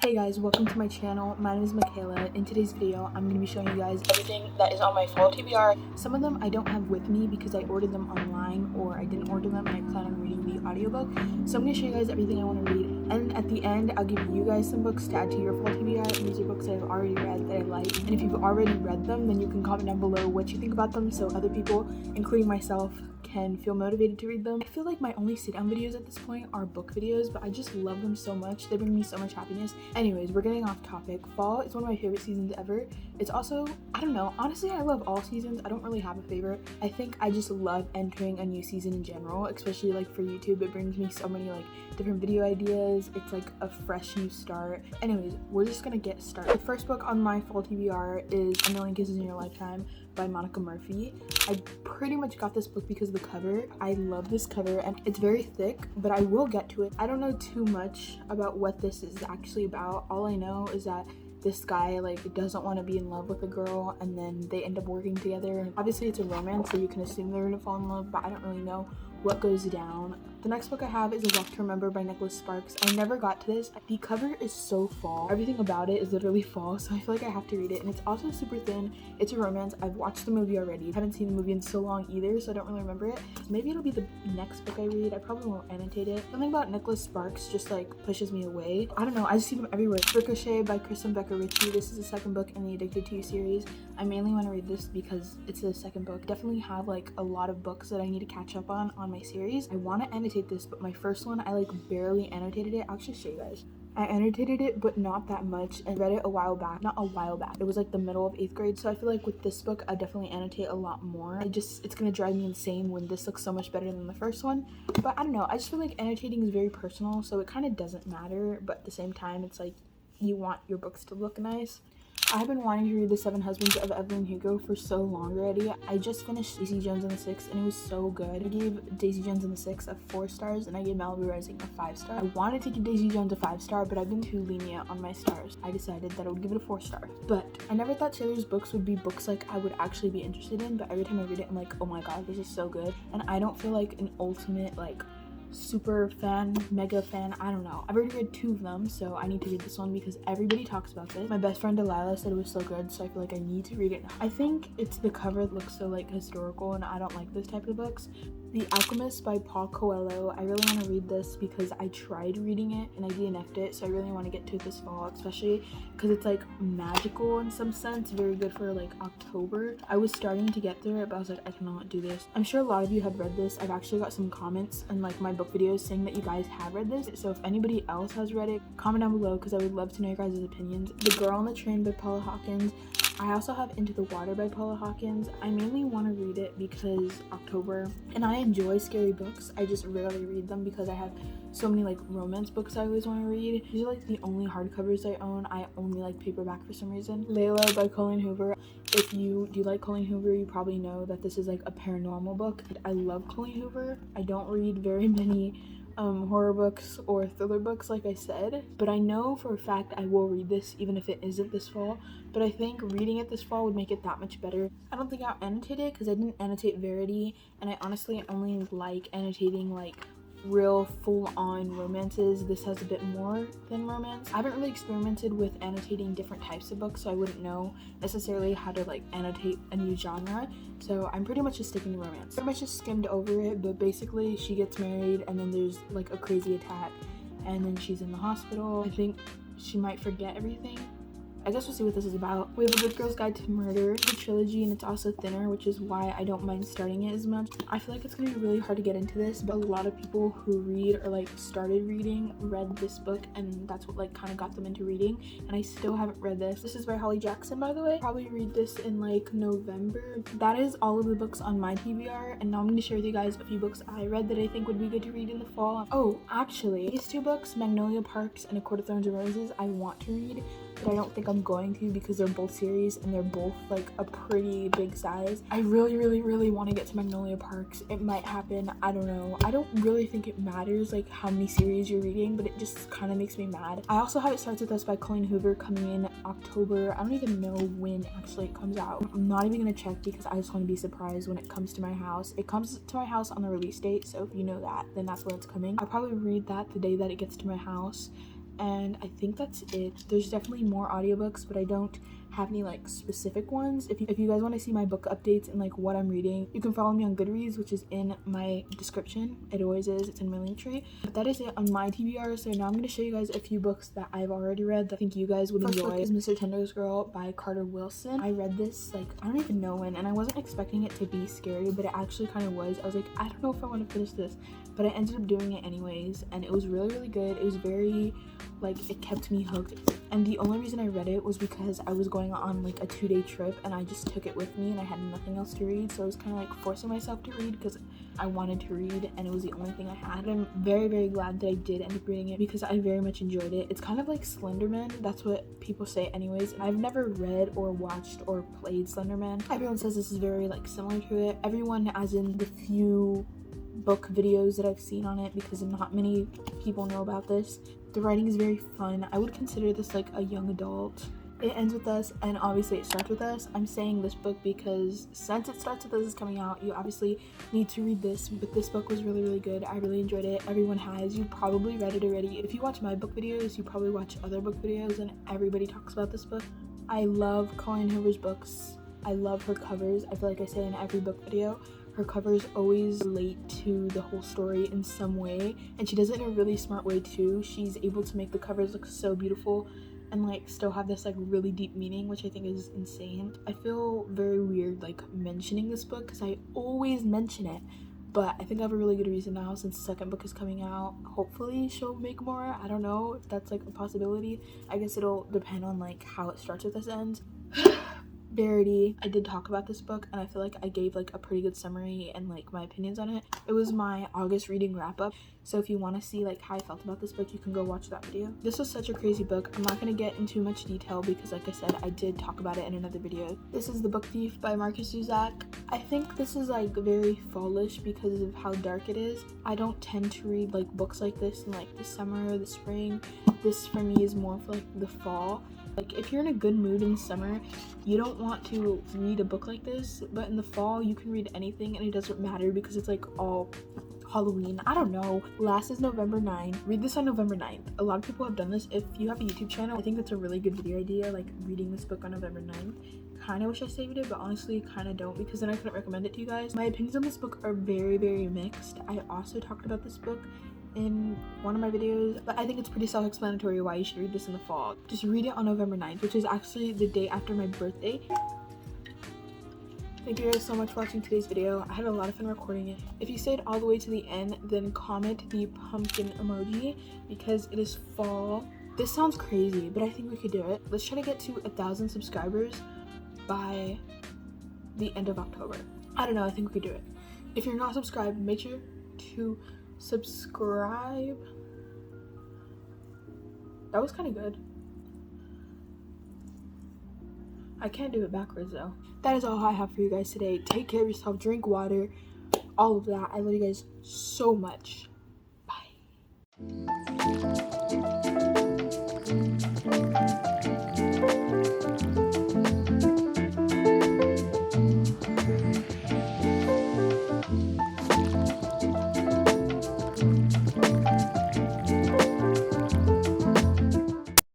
Hey guys, welcome to my channel. My name is Makayla. In today's video, I'm going to be showing you guys everything that is on my fall TBR. Some of them I don't have with me because I ordered them online or I didn't order them and I plan on reading the audiobook. So I'm going to show you guys everything I want to read. And at the end, I'll give you guys some books to add to your fall TBR. These are books that I've already read that I like. And if you've already read them, then you can comment down below what you think about them so other people, including myself, can feel motivated to read them. I feel like my only sit-down videos at this point are book videos, but I just love them so much. They bring me so much happiness. Anyways, we're getting off topic. Fall is one of my favorite seasons ever. It's also, I don't know, honestly I love all seasons. I don't really have a favorite. I think I just love entering a new season in general, especially like for YouTube. It brings me so many like different video ideas. It's like a fresh new start. Anyways, we're just gonna get started. The first book on my fall TBR is A Million Kisses in Your Lifetime by Monica Murphy. I pretty much got this book because of the cover. I love this cover and it's very thick, but I will get to it. I don't know too much about what this is actually about. All I know is that this guy like doesn't want to be in love with a girl and then they end up working together. And obviously it's a romance, so you can assume they're gonna fall in love, but I don't really know what goes down. The next book I have is A Walk to Remember by Nicholas Sparks. I never got to this. The cover is so fall. Everything about it is literally fall, so I feel like I have to read it. And it's also super thin. It's a romance. I've watched the movie already. I haven't seen the movie in so long either, so I don't really remember it. Maybe it'll be the next book I read. I probably won't annotate it. Something about Nicholas Sparks just like pushes me away. I don't know. I just see them everywhere. Ricochet by Kristen Becker-Ritchie. This is the second book in the Addicted to You series. I mainly want to read this because it's the second book. Definitely have like a lot of books that I need to catch up on my series. I want to annotate this, but my first one I like barely annotated it. I'll just show you guys. I annotated it, but not that much, and read it a while back. Not a while back. It was like the middle of 8th grade, so I feel like with this book, I definitely annotate a lot more. It's gonna drive me insane when this looks so much better than the first one. But I don't know. I just feel like annotating is very personal, so it kind of doesn't matter, but at the same time, it's like you want your books to look nice. I've been wanting to read The Seven Husbands of Evelyn Hugo for so long already. I just finished Daisy Jones and the Six and it was so good. I gave Daisy Jones and the Six a 4 stars and I gave Malibu Rising a 5 star. I wanted to give Daisy Jones a 5 star, but I've been too lenient on my stars. I decided that I would give it a 4 star. But I never thought Taylor's books would be books like I would actually be interested in, but every time I read it, I'm like, oh my god, this is so good. And I don't feel like an ultimate like super fan, mega fan, I don't know. I've already read 2 of them, so I need to read this one because everybody talks about this. My best friend Layla said it was so good, so I feel like I need to read it now. I think it's the cover that looks so like historical and I don't like this type of books. The Alchemist by Paul Coelho. I really want to read this because I tried reading it and I DNF'd it, so I really want to get to it this fall, especially because it's like magical in some sense, very good for like October. I was starting to get through it, but I was like, I cannot do this. I'm sure a lot of you have read this. I've actually got some comments in like my book videos saying that you guys have read this, so if anybody else has read it, comment down below because I would love to know your guys' opinions. The Girl on the Train by Paula Hawkins. I also have Into the Water by Paula Hawkins. I mainly want to read it because October, and I enjoy scary books. I just rarely read them because I have so many like romance books I always want to read. These are like the only hardcovers I own. I only like paperback for some reason. Layla by Colleen Hoover. If you do like Colleen Hoover, you probably know that this is like a paranormal book. I love Colleen Hoover. I don't read very many horror books or thriller books like I said, but I know for a fact I will read this even if it isn't this fall. But I think reading it this fall would make it that much better. I don't think I'll annotate it because I didn't annotate Rarity, and I honestly only like annotating like real full-on romances. This has a bit more than romance. I haven't really experimented with annotating different types of books, so I wouldn't know necessarily how to like annotate a new genre, so I'm pretty much just sticking to romance. Pretty much just skimmed over it, but basically she gets married and then there's like a crazy attack and then she's in the hospital. I think she might forget everything. I guess we'll see what this is about. We have A Good Girl's Guide to Murder, the trilogy, and it's also thinner, which is why I don't mind starting it as much. I feel like it's gonna be really hard to get into this, but a lot of people who read or like started reading read this book, and that's what like kind of got them into reading, and I still haven't read this. This is by Holly Jackson, by the way. Probably read this in like November. That is all of the books on my TBR, and now I'm gonna share with you guys a few books I read that I think would be good to read in the fall. Oh, actually, these 2 books, Magnolia Parks and A Court of Thorns and Roses, I want to read, but I don't think I'm going to because they're both series and they're both like a pretty big size. I really want to get to Magnolia Parks. It might happen, I don't know. I don't really think it matters like how many series you're reading, but it just kind of makes me mad. I also have It Starts With Us by Colleen Hoover coming in October. I don't even know when actually it comes out. I'm not even gonna check because I just want to be surprised when it comes to my house. It comes to my house on the release date, so if you know that, then that's when it's coming. I'll probably read that the day that it gets to my house. and I think that's it. There's definitely more audiobooks, but I don't have any like specific ones. If you guys want to see my book updates and like what I'm reading, you can follow me on Goodreads, which is in my description. It always is. It's in my link tree. But that is it on my TBR. So now I'm going to show you guys a few books that I've already read that I think you guys would enjoy. First book is Mr. Tender's Girl by Carter Wilson. I read this like I don't even know when, and I wasn't expecting it to be scary, but it actually kind of was. I was like, I don't know if I want to finish this, but I ended up doing it anyways, and it was really good. It was very like, it kept me hooked, and the only reason I read it was because I was going on like a 2-day trip and I just took it with me and I had nothing else to read, so I was kind of like forcing myself to read because I wanted to read and it was the only thing I had. I'm very glad that I did end up reading it because I very much enjoyed it. It's kind of like Slenderman, that's what people say anyways, and I've never read or watched or played Slenderman. Everyone says this is very like similar to it. Everyone, as in the few book videos that I've seen on it, because not many people know about this. The writing is very fun. I would consider this like a young adult. It ends with us, and obviously it starts with us. I'm saying this book because since it starts with us is coming out, you obviously need to read this, but this book was really good. I really enjoyed it. Everyone has. You probably read it already. If you watch my book videos, you probably watch other book videos, and everybody talks about this book. I love Colleen Hoover's books. I love her covers. I feel like I say in every book video, her covers always relate to the whole story in some way, and she does it in a really smart way too. She's able to make the covers look so beautiful and like still have this like really deep meaning, which I think is insane. I feel very weird like mentioning this book because I always mention it, but I think I have a really good reason now since the second book is coming out. Hopefully she'll make more. I don't know if that's like a possibility. I guess it'll depend on like how it starts with this ends. Rarity. I did talk about this book and I feel like I gave like a pretty good summary and like my opinions on it. It was my August reading wrap up, so if you want to see like how I felt about this book, you can go watch that video. This was such a crazy book. I'm not going to get into much detail because like I said, I did talk about it in another video. This is The Book Thief by Marcus Zusak. I think this is like very fallish because of how dark it is. I don't tend to read like books like this in like the summer or the spring. This for me is more for like the fall. Like if you're in a good mood in the summer, you don't want to read a book like this, but in the fall you can read anything and it doesn't matter because it's like all Halloween. I don't know. Last is November 9. Read this on November 9th. A lot of people have done this. If you have a YouTube channel, I think that's a really good video idea, like reading this book on November 9th. Kind of wish I saved it, but honestly kind of don't, because then I couldn't recommend it to you guys. My opinions on this book are very mixed. I also talked about this book in one of my videos, but I think it's pretty self-explanatory why you should read this in the fall. Just read it on November 9th, which is actually the day after my birthday. Thank you guys so much for watching today's video. I had a lot of fun recording it. If you stayed all the way to the end, then comment the pumpkin emoji because it is fall. This sounds crazy, but I think we could do it. Let's try to get to 1,000 subscribers by the end of October. I don't know, I think we could do it. If you're not subscribed, make sure to subscribe. That was kind of good. I can't do it backwards though. That is all I have for you guys today. Take care of yourself, drink water, all of that. I love you guys so much. Bye.